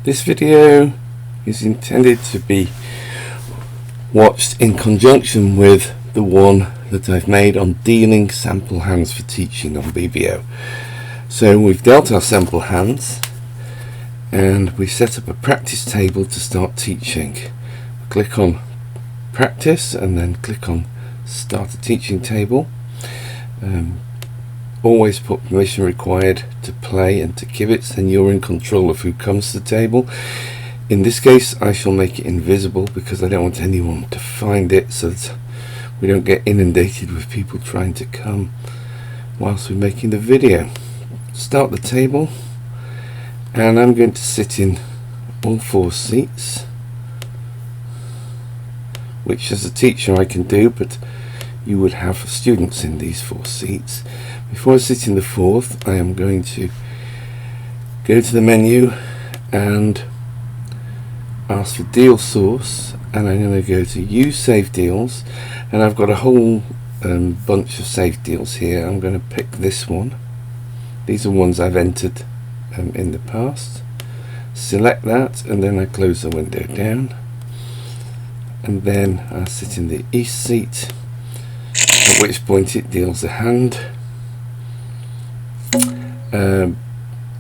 This video is intended to be watched in conjunction with the one that I've made on dealing sample hands for teaching on BBO. So we've dealt our sample hands and we set up a practice table to start teaching. Click on practice and then click on start a teaching table. Always put permission required to play and to kibitz, then you're in control of who comes to the table. In this case I shall make it invisible because I don't want anyone to find it, so that we don't get inundated with people trying to come whilst we're making the video. Start the table, and I'm going to sit in all 4 seats, which as a teacher I can do, but you would have students in these 4 seats. Before I sit in the 4th, I am going to go to the menu and ask for deal source, and I'm going to go to use save deals, and I've got a whole bunch of save deals here. I'm going to pick this one. These are ones I've entered in the past. Select that, and then I close the window down, and then I sit in the east seat, at which point it deals a hand,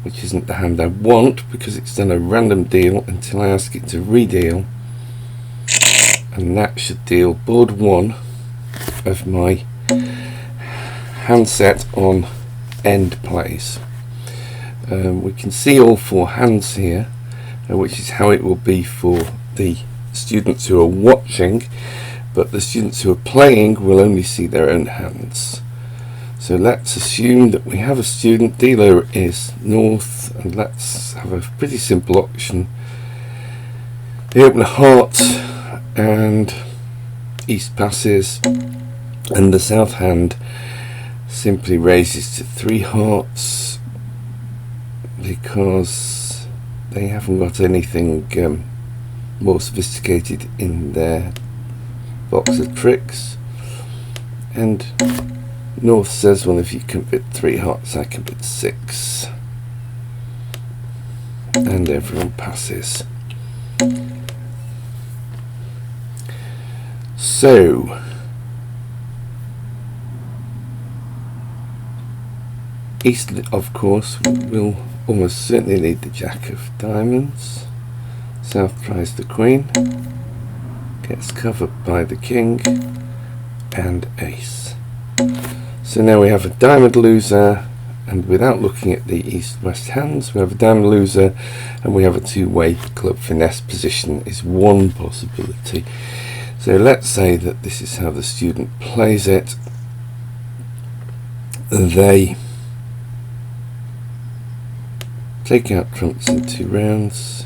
which isn't the hand I want because it's done a random deal until I ask it to redeal, and that should deal board 1 of my handset on end plays. We can see all 4 hands here, which is how it will be for the students who are watching, but the students who are playing will only see their own hands. So let's assume that we have a student, dealer is north, and let's have a pretty simple auction. They open a heart and east passes, and the south hand simply raises to 3 hearts because they haven't got anything more sophisticated in their box of tricks. And north says, well, if you can bid 3 hearts, I can bid 6, and everyone passes. So east, of course, will almost certainly need the jack of diamonds. South tries the queen, gets covered by the king, and ace. So now we have a diamond loser, and without looking at the east-west hands, we have a diamond loser, and we have a 2-way club finesse position is one possibility. So let's say that this is how the student plays it. They take out trumps in 2 rounds.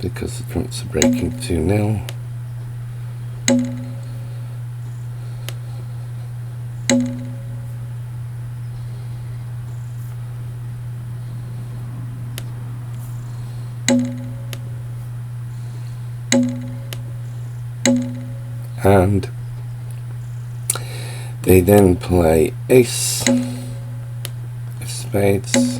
Because the trumps are breaking 2-0. And they then play ace of spades,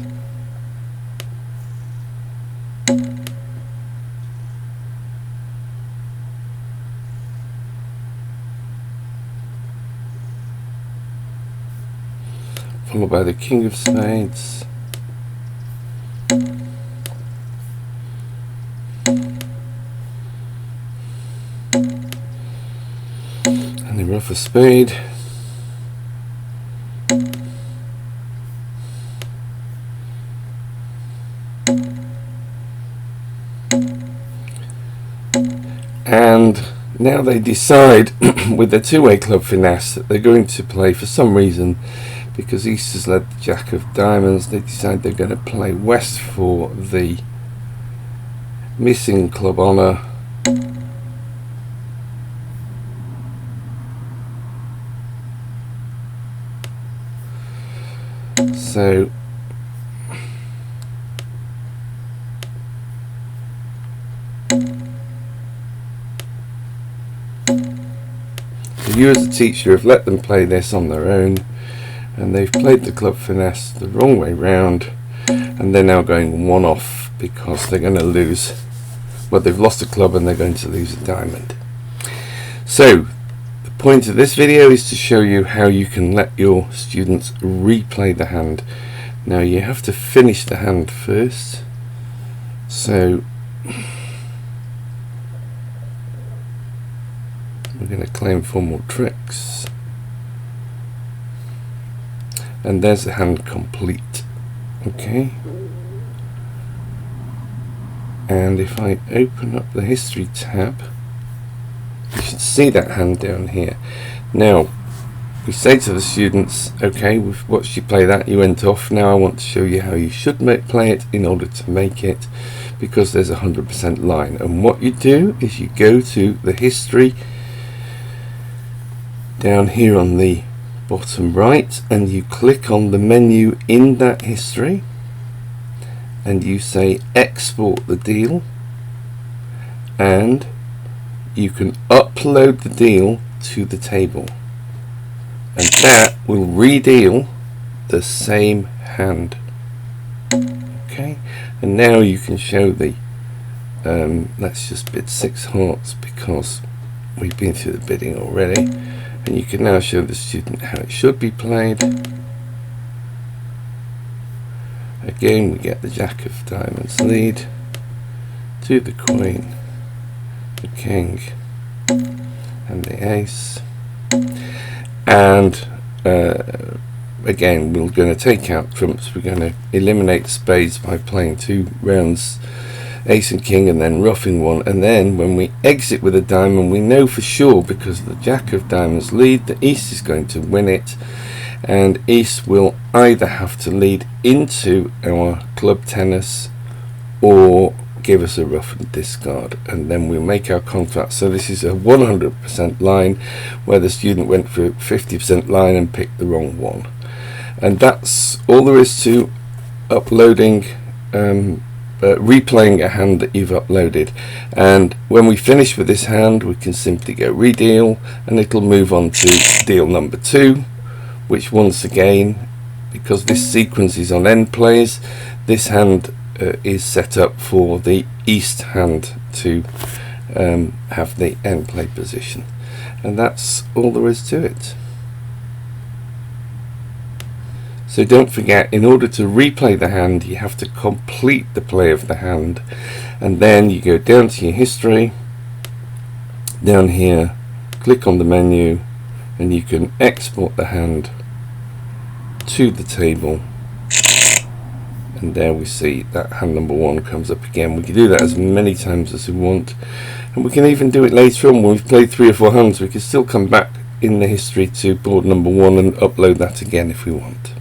followed by the king of spades, and the ruff a spade, and now they decide with their 2-way club finesse that they're going to play, for some reason, because east has led the jack of diamonds, they decide they're going to play west for the missing club honor. So you as a teacher have let them play this on their own. and they've played the club finesse the wrong way round, and they're now going one off because they're going to lose. Well, they've lost a club and they're going to lose a diamond. So the point of this video is to show you how you can let your students replay the hand. Now you have to finish the hand first, so we're going to claim 4 more tricks, and there's the hand complete. Okay, and if I open up the history tab, you should see that hand down here. Now we say to the students, okay, we've watched you play that, you went off, now I want to show you how you should play it in order to make it, because there's a 100% line. And what you do is you go to the history down here on the bottom right, and you click on the menu in that history, and you say export the deal, and you can upload the deal to the table, and that will redeal the same hand. Okay, and now you can show the let's just bid 6 hearts because we've been through the bidding already, and you can now show the student how it should be played. Again, we get the Jack of Diamonds lead to the Queen, the King, and the Ace, and again we're going to take out trumps. We're going to eliminate spades by playing 2 rounds Ace and King and then roughing 1, and then when we exit with a diamond, we know for sure, because the Jack of Diamonds lead, the East is going to win it, and East will either have to lead into our club tennis or give us a rough and discard, and then we'll make our contract. So this is a 100% line where the student went for a 50% line and picked the wrong one. And that's all there is to uploading, replaying a hand that you've uploaded. And when we finish with this hand, we can simply go redeal, and it'll move on to deal number 2, which once again, because this sequence is on end plays, this hand is set up for the East hand to have the end play position. And that's all there is to it. So don't forget, in order to replay the hand, you have to complete the play of the hand, and then you go down to your history, down here, click on the menu, and you can export the hand to the table, and there we see that hand number 1 comes up again. We can do that as many times as we want, and we can even do it later on when we've played 3 or 4 hands. We can still come back in the history to board number 1 and upload that again if we want.